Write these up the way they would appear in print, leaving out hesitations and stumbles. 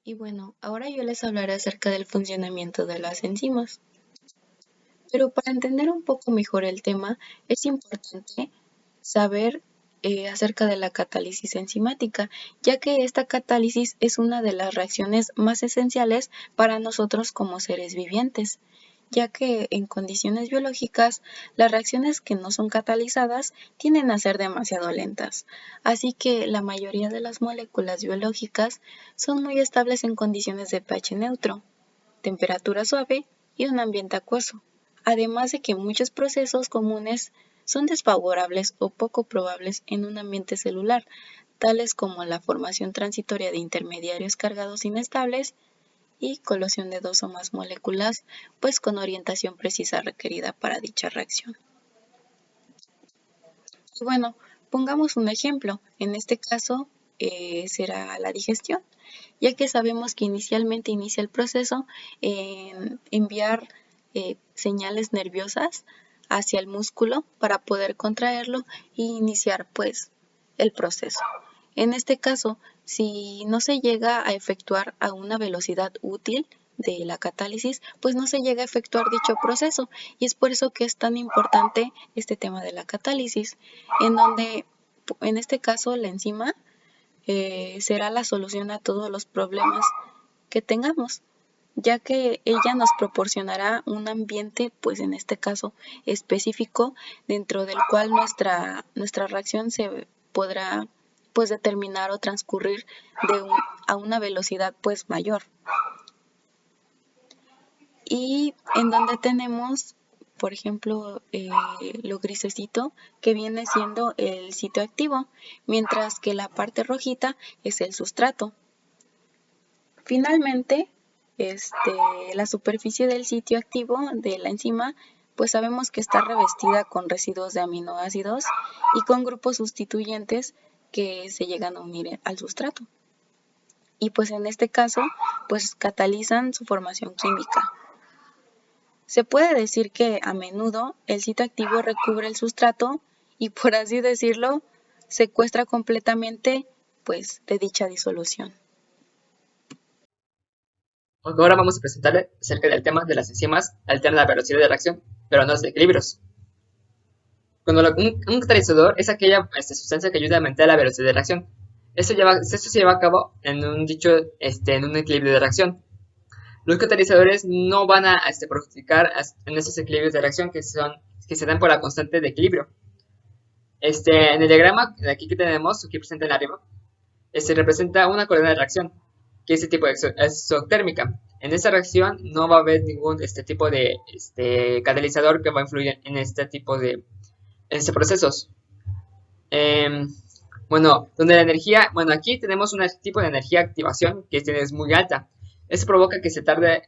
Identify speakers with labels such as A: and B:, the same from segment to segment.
A: Y bueno, ahora yo les hablaré acerca del funcionamiento de las enzimas. Pero para entender un poco mejor el tema, es importante saber acerca de la catálisis enzimática, ya que esta catálisis es una de las reacciones más esenciales para nosotros como seres vivientes, ya que en condiciones biológicas las reacciones que no son catalizadas tienden a ser demasiado lentas, así que la mayoría de las moléculas biológicas son muy estables en condiciones de pH neutro, temperatura suave y un ambiente acuoso, además de que muchos procesos comunes son desfavorables o poco probables en un ambiente celular, tales como la formación transitoria de intermediarios cargados inestables y colosión de dos o más moléculas, pues con orientación precisa requerida para dicha reacción. Y bueno, pongamos un ejemplo. En este caso será la digestión, ya que sabemos que inicialmente inicia el proceso en enviar señales nerviosas hacia el músculo para poder contraerlo e iniciar pues el proceso. En este caso, si no se llega a efectuar a una velocidad útil de la catálisis, pues no se llega a efectuar dicho proceso, y es por eso que es tan importante este tema de la catálisis, en donde en este caso la enzima será la solución a todos los problemas que tengamos, ya que ella nos proporcionará un ambiente, pues en este caso específico, dentro del cual nuestra reacción se podrá pues determinar o transcurrir a una velocidad pues mayor. Y en donde tenemos, por ejemplo, lo grisecito que viene siendo el sitio activo, mientras que la parte rojita es el sustrato. Finalmente, la superficie del sitio activo de la enzima, pues sabemos que está revestida con residuos de aminoácidos y con grupos sustituyentes que se llegan a unir al sustrato. Y pues en este caso, pues catalizan su formación química. Se puede decir que a menudo el sitio activo recubre el sustrato y, por así decirlo, secuestra completamente pues de dicha disolución.
B: Ahora vamos a presentarles acerca del tema de las enzimas alternan la velocidad de reacción, pero no los equilibrios. Cuando un catalizador es aquella sustancia que ayuda a aumentar la velocidad de reacción. Esto se lleva a cabo en en un equilibrio de reacción. Los catalizadores no van a perjudicar en esos equilibrios de reacción que se dan por la constante de equilibrio. En el diagrama de aquí que tenemos, aquí presente en arriba, representa una coordenada de reacción, que es el tipo de exotérmica. En esta reacción no va a haber ningún tipo de catalizador que va a influir en este tipo de procesos. Eh, bueno, donde la energía, bueno, aquí tenemos un tipo de energía de activación que es muy alta. Eso provoca que se tarde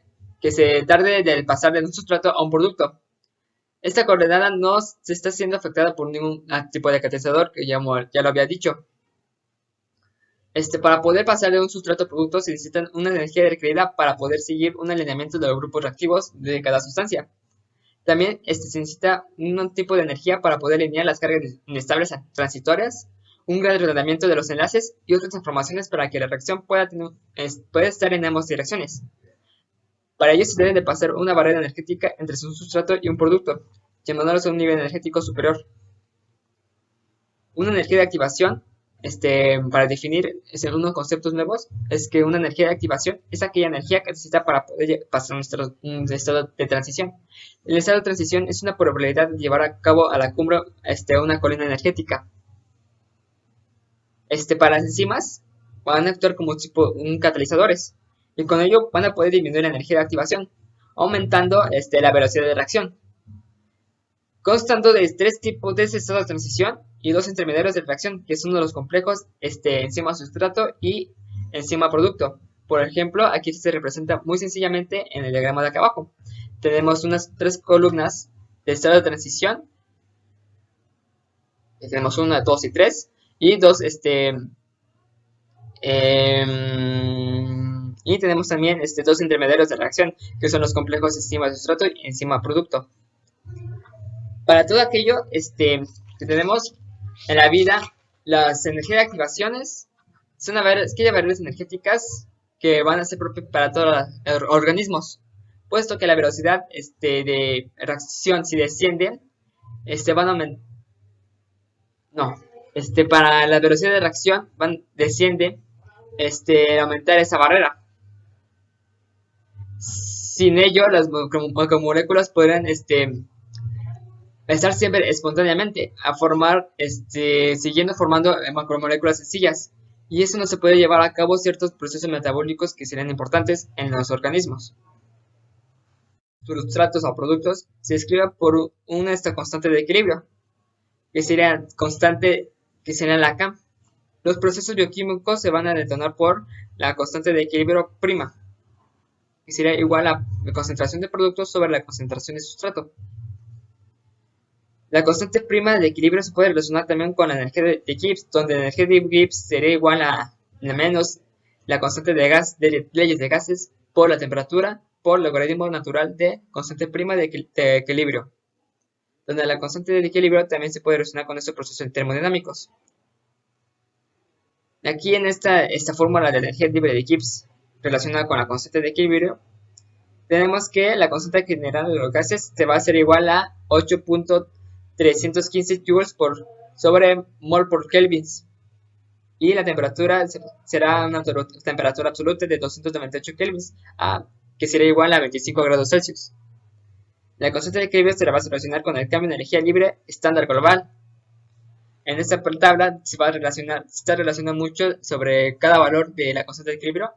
B: del pasar de un sustrato a un producto. Esta coordenada no se está siendo afectada por ningún tipo de catalizador, que ya lo había dicho. Para poder pasar de un sustrato a producto se necesita una energía requerida para poder seguir un alineamiento de los grupos reactivos de cada sustancia. También se necesita un tipo de energía para poder alinear las cargas inestables transitorias, un gran tratamiento de los enlaces y otras transformaciones para que la reacción pueda estar en ambas direcciones. Para ello se debe de pasar una barrera energética entre un sustrato y un producto, llamándolos a un nivel energético superior. Una energía de activación, para definir unos conceptos nuevos, es que una energía de activación es aquella energía que necesita para poder pasar un estado de transición. El estado de transición es una probabilidad de llevar a cabo a la cumbre una colina energética. Para las enzimas van a actuar como un catalizadores y con ello van a poder disminuir la energía de activación, aumentando la velocidad de reacción. Constando de tres tipos de estados de transición y dos intermediarios de reacción, que son los complejos enzima sustrato y enzima producto. Por ejemplo, aquí se representa muy sencillamente en el diagrama de acá abajo. Tenemos unas tres columnas de estado de transición. Tenemos una, dos y tres. Y dos, y tenemos también dos intermediarios de reacción, que son los complejos enzima sustrato y enzima producto. Para todo aquello que tenemos en la vida, las energías de activaciones son aquellas variables energéticas que van a ser propios para todos los organismos, puesto que la velocidad de reacción, si desciende, van a aumentar. No, para la velocidad de reacción desciende aumentar esa barrera. Sin ello, las macromoléculas podrían estar siempre espontáneamente a formar, siguiendo formando macromoléculas sencillas. Y eso no se puede llevar a cabo ciertos procesos metabólicos que serían importantes en los organismos. Sustratos o productos se describen por una constante de equilibrio, que sería constante, que sería la K. Los procesos bioquímicos se van a detonar por la constante de equilibrio prima, que sería igual a la concentración de productos sobre la concentración de sustrato. La constante prima de equilibrio se puede relacionar también con la energía de Gibbs, donde la energía de Gibbs sería igual a menos la constante de leyes de gases por la temperatura por el logaritmo natural de constante prima de equilibrio, donde la constante de equilibrio también se puede relacionar con estos procesos termodinámicos. Aquí en esta fórmula de energía libre de Gibbs relacionada con la constante de equilibrio, tenemos que la constante general de los gases se va a ser igual a 8.315 joules por sobre mol por kelvins, y la temperatura será una temperatura absoluta de 298 kelvins, que sería igual a 25 grados Celsius. La constante de equilibrio se la va a relacionar con el cambio de energía libre estándar global. En esta tabla se está relacionando mucho sobre cada valor de la constante de equilibrio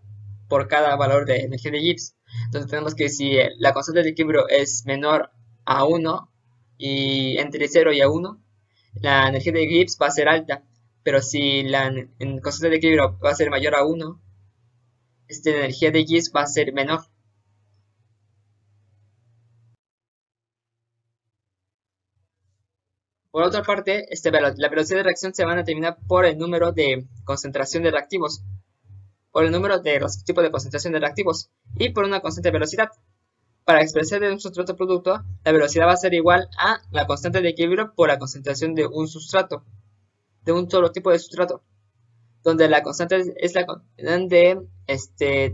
B: por cada valor de energía de Gibbs. Entonces tenemos que si la constante de equilibrio es menor a 1 y entre 0 y a 1, la energía de Gibbs va a ser alta. Pero si la constante de equilibrio va a ser mayor a 1, la energía de Gibbs va a ser menor. Por otra parte, la velocidad de reacción se va a determinar por el número de concentración de reactivos, por el número de los tipos de concentración de reactivos y por una constante de velocidad. Para expresar de un sustrato producto, la velocidad va a ser igual a la constante de equilibrio por la concentración de un sustrato, de un solo tipo de sustrato, donde la constante es la donde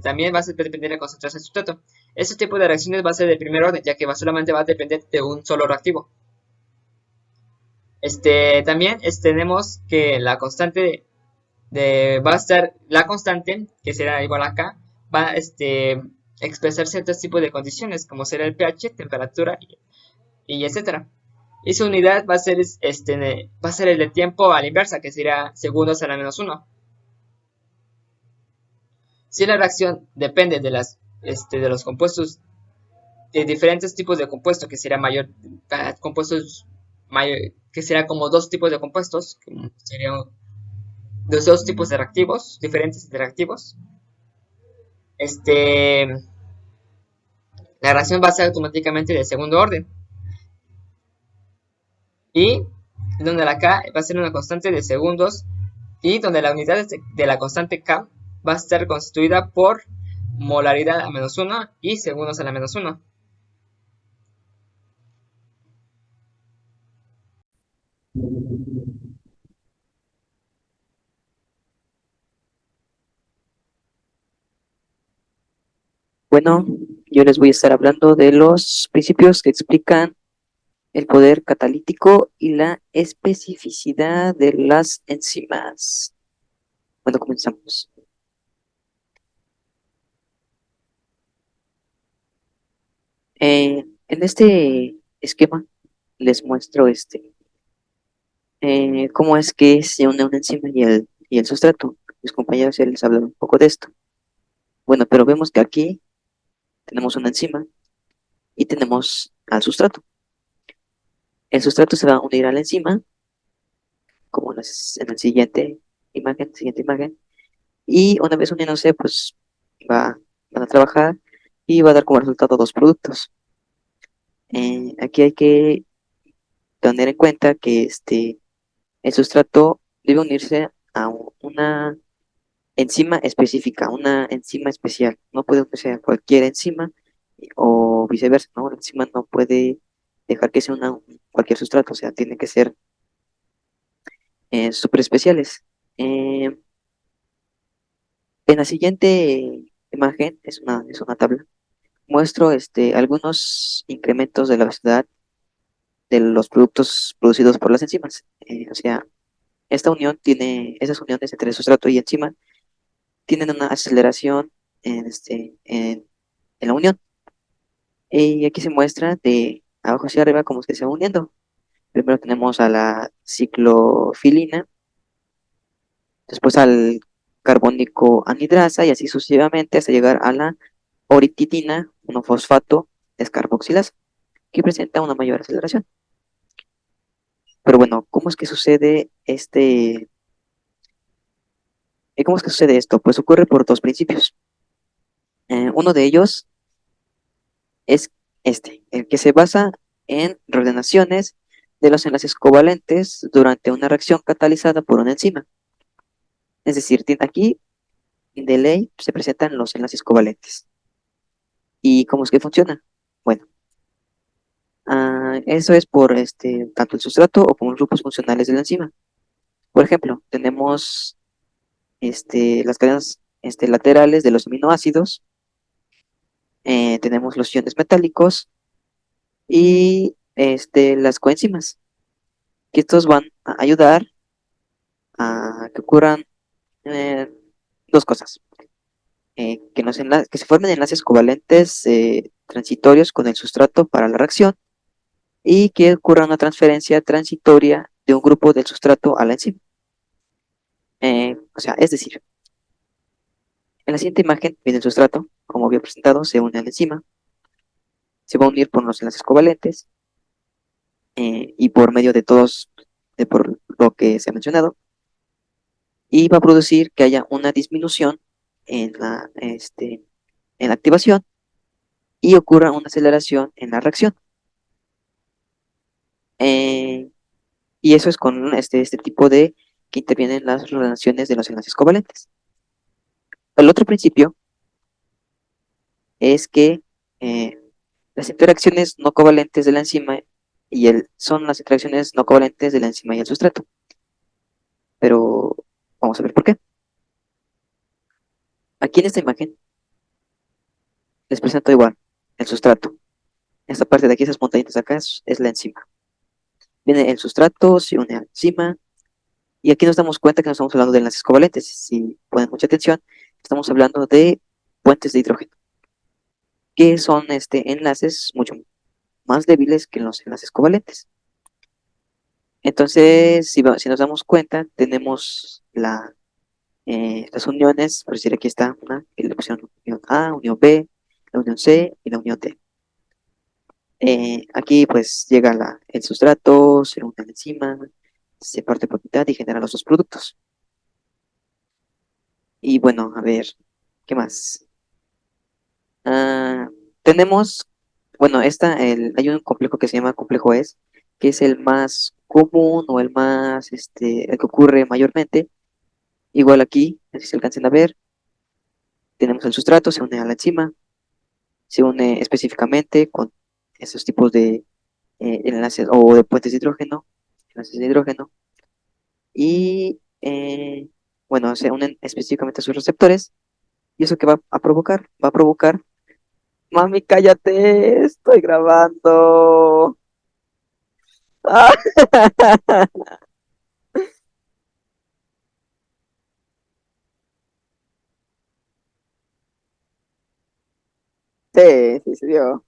B: también va a depender de la concentración del sustrato. Este tipo de reacciones va a ser de primer orden, ya que solamente va a depender de un solo reactivo. También tenemos que la constante va a estar la constante, que será igual a K, va a expresar ciertos tipos de condiciones, como será el pH, temperatura y etcétera. Y su unidad va a ser el de tiempo a la inversa, que será segundos a la menos 1. Si la reacción depende de los compuestos, de diferentes tipos de compuestos, que será compuestos mayor, que será como dos tipos de compuestos, que serían los dos tipos de reactivos, diferentes de reactivos, la reacción va a ser automáticamente de segundo orden. Y donde la K va a ser una constante de segundos, y donde la unidad de la constante K va a estar constituida por molaridad a menos 1 y segundos a la menos 1.
C: Bueno, yo les voy a estar hablando de los principios que explican el poder catalítico y la especificidad de las enzimas. Bueno, comenzamos. En este esquema les muestro cómo es que se une una enzima y el sustrato. Mis compañeros ya les hablaron un poco de esto. Bueno, pero vemos que aquí tenemos una enzima y tenemos al sustrato. El sustrato se va a unir a la enzima, como en la siguiente imagen, y una vez uniéndose, pues van a trabajar y va a dar como resultado dos productos. Aquí hay que tener en cuenta que el sustrato debe unirse a una enzima específica, una enzima especial. No puede unirse a cualquier enzima o viceversa, ¿no? La enzima no puede dejar que sea cualquier sustrato, o sea, tiene que ser súper especiales. En la siguiente imagen es una tabla. Muestro algunos incrementos de la velocidad de los productos producidos por las enzimas. O sea, esas uniones entre sustrato y enzima tienen una aceleración en la unión. Y aquí se muestra de abajo hacia arriba cómo es que se va uniendo. Primero tenemos a la ciclofilina, después al carbónico anhidrasa y así sucesivamente hasta llegar a la orititina, monofosfato descarboxilasa, que presenta una mayor aceleración. Pero bueno, ¿cómo es que sucede esto? Pues ocurre por dos principios. Uno de ellos es el que se basa en reordenaciones de los enlaces covalentes durante una reacción catalizada por una enzima. Es decir, aquí de ley se presentan los enlaces covalentes. ¿Y cómo es que funciona? Bueno, eso es por tanto el sustrato o como los grupos funcionales de la enzima. Por ejemplo, tenemos las cadenas laterales de los aminoácidos, tenemos los iones metálicos y las coenzimas, que estos van a ayudar a que ocurran eh, dos cosas. Que se formen enlaces covalentes transitorios con el sustrato para la reacción y que ocurra una transferencia transitoria de un grupo del sustrato a la enzima. O sea, es decir, en la siguiente imagen viene el sustrato, como había presentado, se une a la enzima, se va a unir por los enlaces covalentes y por medio por lo que se ha mencionado, y va a producir que haya una disminución en la activación y ocurra una aceleración en la reacción. Eh, y eso es con este tipo de que intervienen las relaciones de los enlaces covalentes. El otro principio es que eh, las interacciones no covalentes de la enzima son las interacciones no covalentes de la enzima y el sustrato. Pero vamos a ver por qué. Aquí en esta imagen les presento igual el sustrato. Esta parte de aquí, esas montañitas de acá, es la enzima. Viene el sustrato, se une a la enzima, y aquí nos damos cuenta que no estamos hablando de enlaces covalentes. Si ponen mucha atención, estamos hablando de puentes de hidrógeno, que son enlaces mucho más débiles que los enlaces covalentes. Entonces, si nos damos cuenta, tenemos las uniones, por decir aquí está la opción unión A, unión B, la unión C y la unión D. Aquí pues llega el sustrato, se une a la enzima, se parte por mitad y genera los dos productos. Y bueno, a ver, ¿qué más? Ah, tenemos, bueno, hay un complejo que se llama complejo ES, que es el más común o el que ocurre mayormente. Igual aquí, así se alcancen a ver, tenemos el sustrato, se une a la enzima, se une específicamente con esos tipos de enlaces o de puentes de hidrógeno, enlaces de hidrógeno, y bueno, se unen específicamente a sus receptores, y eso que va a provocar, mami, cállate, estoy grabando. Ah, sí, sí, se dio.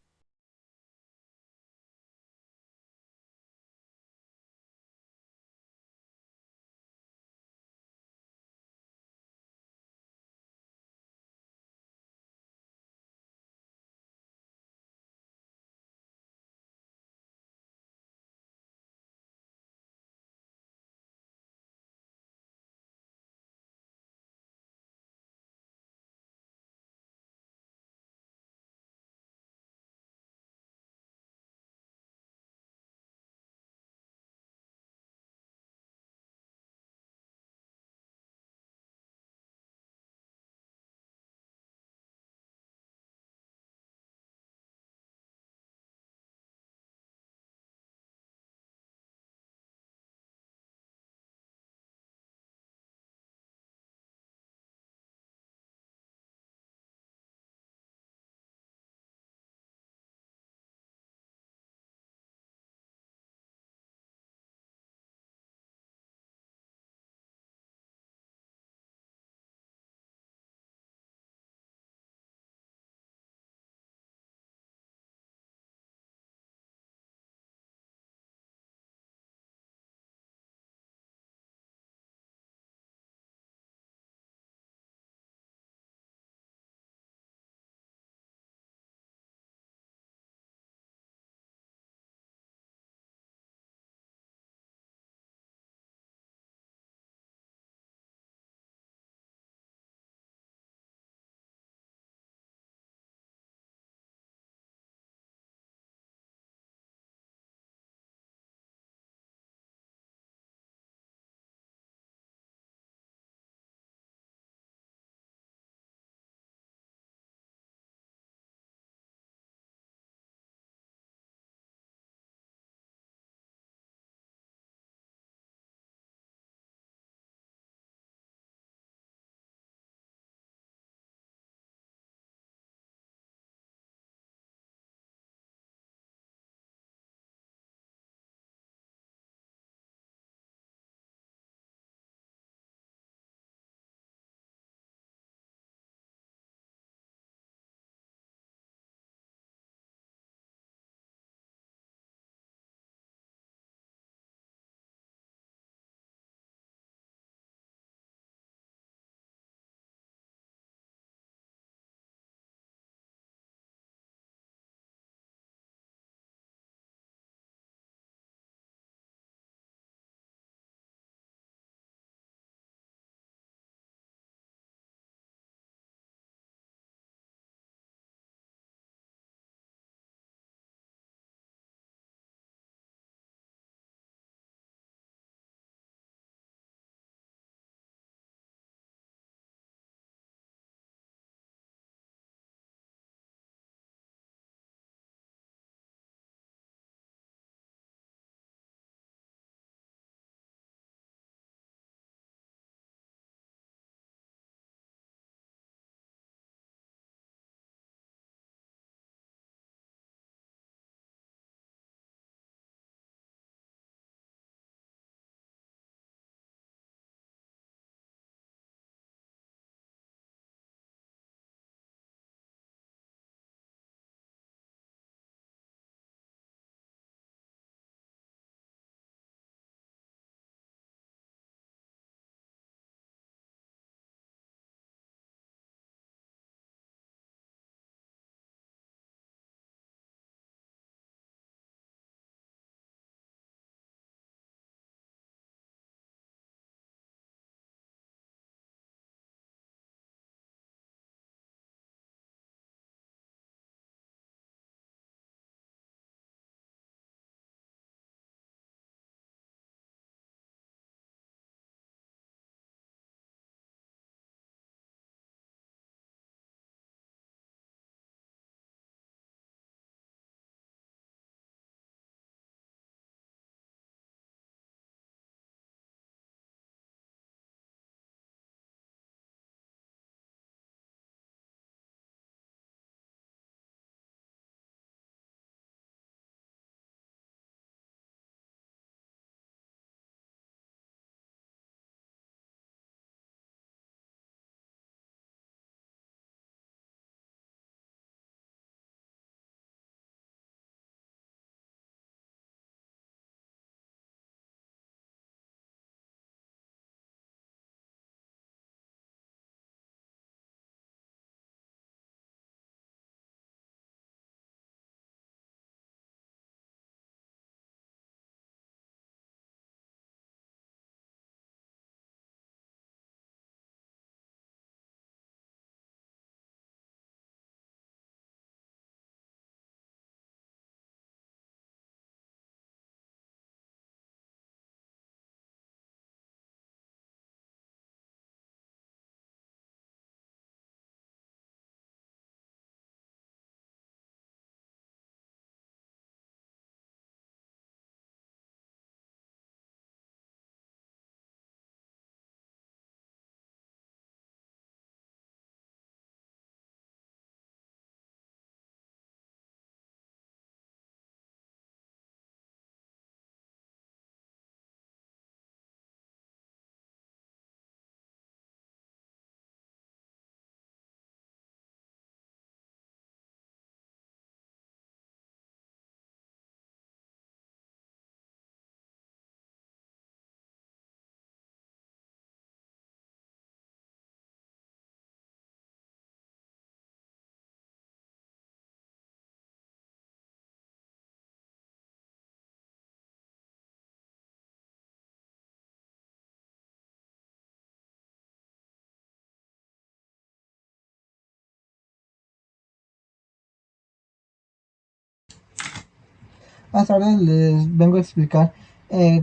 D: Hasta ahora les vengo a explicar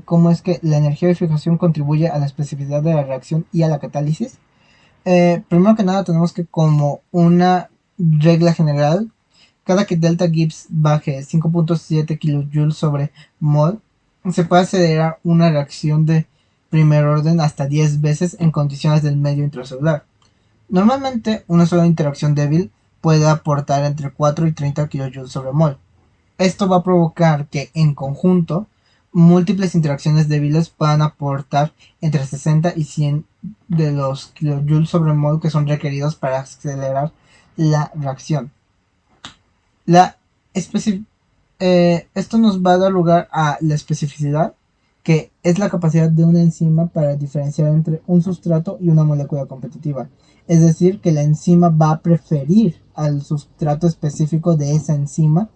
D: cómo es que la energía de fijación contribuye a la especificidad de la reacción y a la catálisis. Primero que nada tenemos que, como una regla general, cada que delta Gibbs baje 5.7 kJ sobre mol, se puede acelerar una reacción de primer orden hasta 10 veces en condiciones del medio intracelular. Normalmente, una sola interacción débil puede aportar entre 4 y 30 kJ sobre mol. Esto va a provocar que, en conjunto, múltiples interacciones débiles puedan aportar entre 60 y 100 de los kilojoules sobre mol que son requeridos para acelerar la reacción. Esto nos va a dar lugar a la especificidad, que es la capacidad de una enzima para diferenciar entre un sustrato y una molécula competitiva. Es decir, que la enzima va a preferir al sustrato específico de esa enzima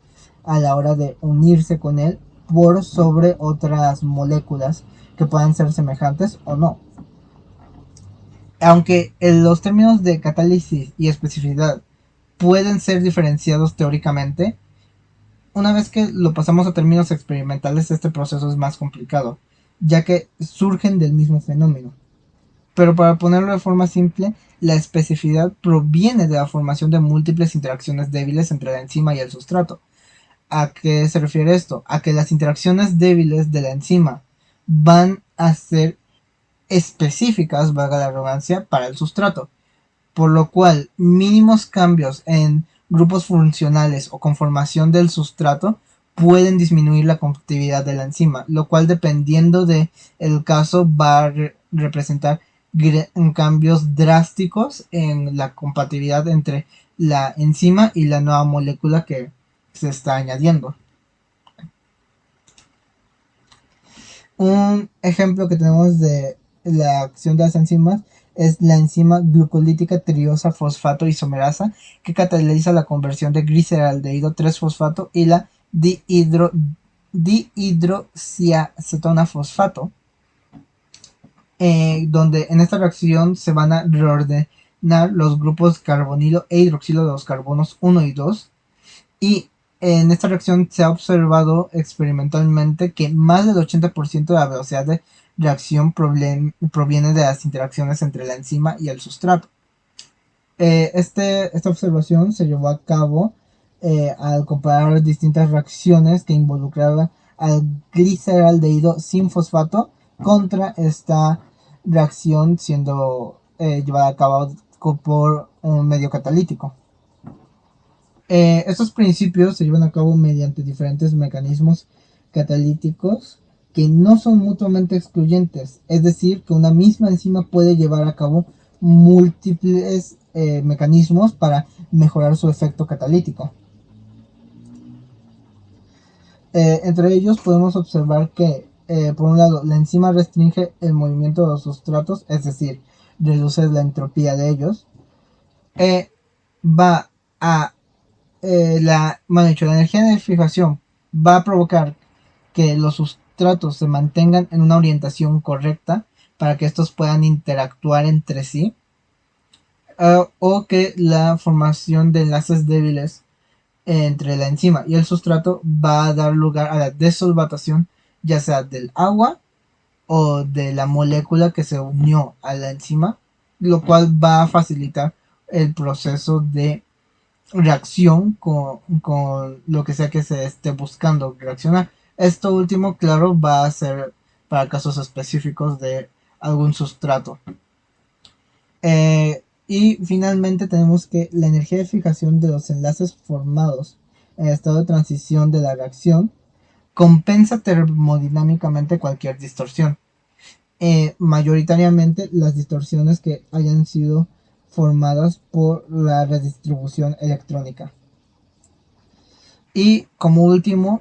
D: a la hora de unirse con él por sobre otras moléculas que puedan ser semejantes o no. Aunque los términos de catálisis y especificidad pueden ser diferenciados teóricamente, una vez que lo pasamos a términos experimentales, este proceso es más complicado, ya que surgen del mismo fenómeno. Pero para ponerlo de forma simple, la especificidad proviene de la formación de múltiples interacciones débiles entre la enzima y el sustrato. ¿A qué se refiere esto? A que las interacciones débiles de la enzima van a ser específicas, valga la redundancia, para el sustrato, por lo cual mínimos cambios en grupos funcionales o conformación del sustrato pueden disminuir la competitividad de la enzima, lo cual, dependiendo de el caso, va a representar cambios drásticos en la compatibilidad entre la enzima y la nueva molécula que se está añadiendo. Un ejemplo que tenemos de la acción de las enzimas es la enzima glucolítica triosa fosfato isomerasa, que cataliza la conversión de gliceraldehído 3-fosfato y la dihidroxiacetona fosfato, donde en esta reacción se van a reordenar los grupos carbonilo e hidroxilo de los carbonos 1 y 2, y en esta reacción se ha observado experimentalmente que más del 80% de la velocidad de reacción proviene de las interacciones entre la enzima y el sustrato. Esta observación se llevó a cabo al comparar distintas reacciones que involucraban al gliceraldehído sin fosfato contra esta reacción siendo llevada a cabo por un medio catalítico. Estos principios se llevan a cabo mediante diferentes mecanismos catalíticos que no son mutuamente excluyentes, es decir, que una misma enzima puede llevar a cabo múltiples mecanismos para mejorar su efecto catalítico. Entre ellos podemos observar que, por un lado, la enzima restringe el movimiento de los sustratos, es decir, reduce la entropía de ellos. Va a la energía de fijación va a provocar que los sustratos se mantengan en una orientación correcta para que estos puedan interactuar entre sí, o que la formación de enlaces débiles entre la enzima y el sustrato va a dar lugar a la desolvatación, ya sea del agua o de la molécula que se unió a la enzima, lo cual va a facilitar el proceso de reacción con lo que sea que se esté buscando reaccionar. Esto último, claro, va a ser para casos específicos de algún sustrato. Y finalmente tenemos que la energía de fijación de los enlaces formados en el estado de transición de la reacción compensa termodinámicamente cualquier distorsión. Mayoritariamente las distorsiones que hayan sido formadas por la redistribución electrónica. Y como último,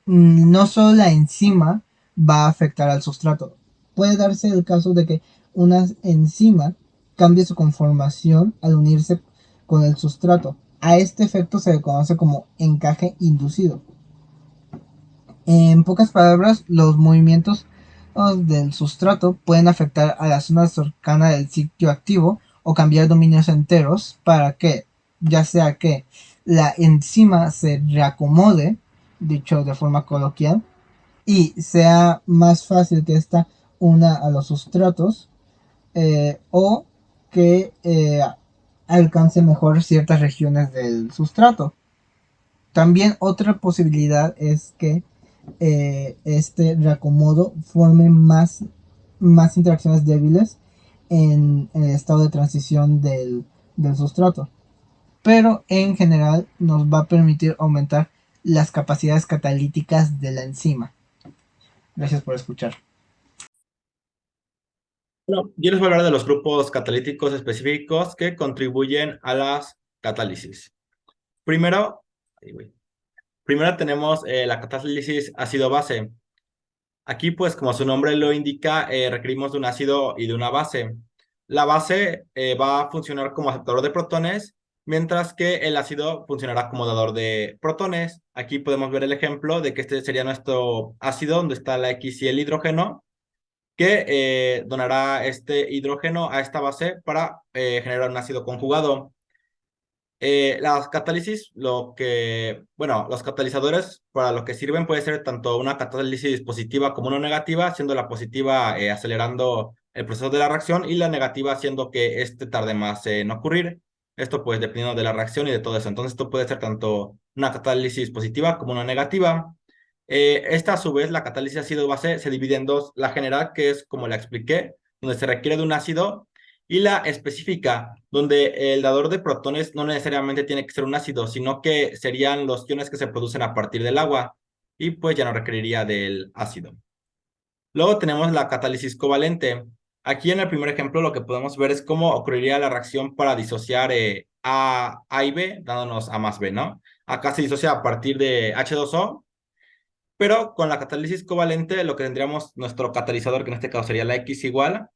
D: no solo la enzima va a afectar al sustrato. Puede darse el caso de que una enzima cambie su conformación al unirse con el sustrato. A este efecto se le conoce como encaje inducido. En pocas palabras, los movimientos del sustrato pueden afectar a la zona cercana del sitio activo o cambiar dominios enteros para que, ya sea que la enzima se reacomode dicho de forma coloquial, y sea más fácil que ésta una a los sustratos, o que alcance mejor ciertas regiones del sustrato. También otra posibilidad es que este reacomodo forme más interacciones débiles en el estado de transición del sustrato. Pero en general nos va a permitir aumentar las capacidades catalíticas de la enzima. Gracias por escuchar.
E: Bueno, yo les voy a hablar de los grupos catalíticos específicos que contribuyen a las catálisis. Primero, primero tenemos la catálisis ácido-base. Aquí, pues, como su nombre lo indica, requerimos de un ácido y de una base. La base va a funcionar como aceptador de protones, mientras que el ácido funcionará como dador de protones. Aquí podemos ver el ejemplo de que este sería nuestro ácido, donde está la X y el hidrógeno, que donará este hidrógeno a esta base para generar un ácido conjugado. Las catálisis, los catalizadores para lo que sirven puede ser tanto una catálisis positiva como una negativa, siendo la positiva acelerando el proceso de la reacción y la negativa haciendo que este tarde más en ocurrir. Esto pues dependiendo de la reacción y de todo eso. Entonces esto puede ser tanto una catálisis positiva como una negativa. Esta a su vez, la catálisis ácido-base se divide en dos. La general, que es como la expliqué, donde se requiere de un ácido, y la específica, donde el dador de protones no necesariamente tiene que ser un ácido, sino que serían los iones que se producen a partir del agua, y pues ya no requeriría del ácido. Luego tenemos la catálisis covalente. Aquí en el primer ejemplo lo que podemos ver es cómo ocurriría la reacción para disociar A y B, dándonos A más B, ¿no? Acá se disocia a partir de H2O, pero con la catálisis covalente lo que tendríamos nuestro catalizador, que en este caso sería la X igual,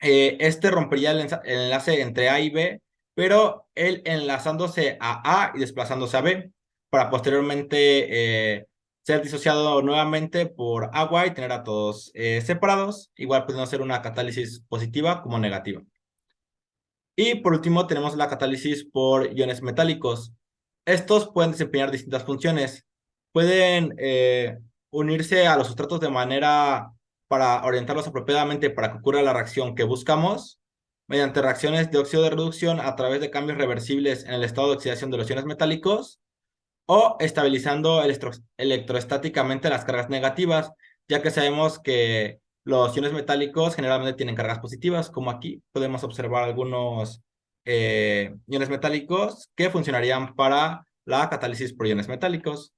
E: este rompería el enlace entre A y B, pero él enlazándose a A y desplazándose a B, para posteriormente ser disociado nuevamente por agua y tener átomos separados, igual pudiendo ser una catálisis positiva como negativa. Y por último tenemos la catálisis por iones metálicos. Estos pueden desempeñar distintas funciones. Pueden unirse a los sustratos de manera para orientarlos apropiadamente para que ocurra la reacción que buscamos, mediante reacciones de óxido de reducción a través de cambios reversibles en el estado de oxidación de los iones metálicos, o estabilizando electroestáticamente las cargas negativas, ya que sabemos que los iones metálicos generalmente tienen cargas positivas, como aquí podemos observar algunos iones metálicos que funcionarían para la catálisis por iones metálicos.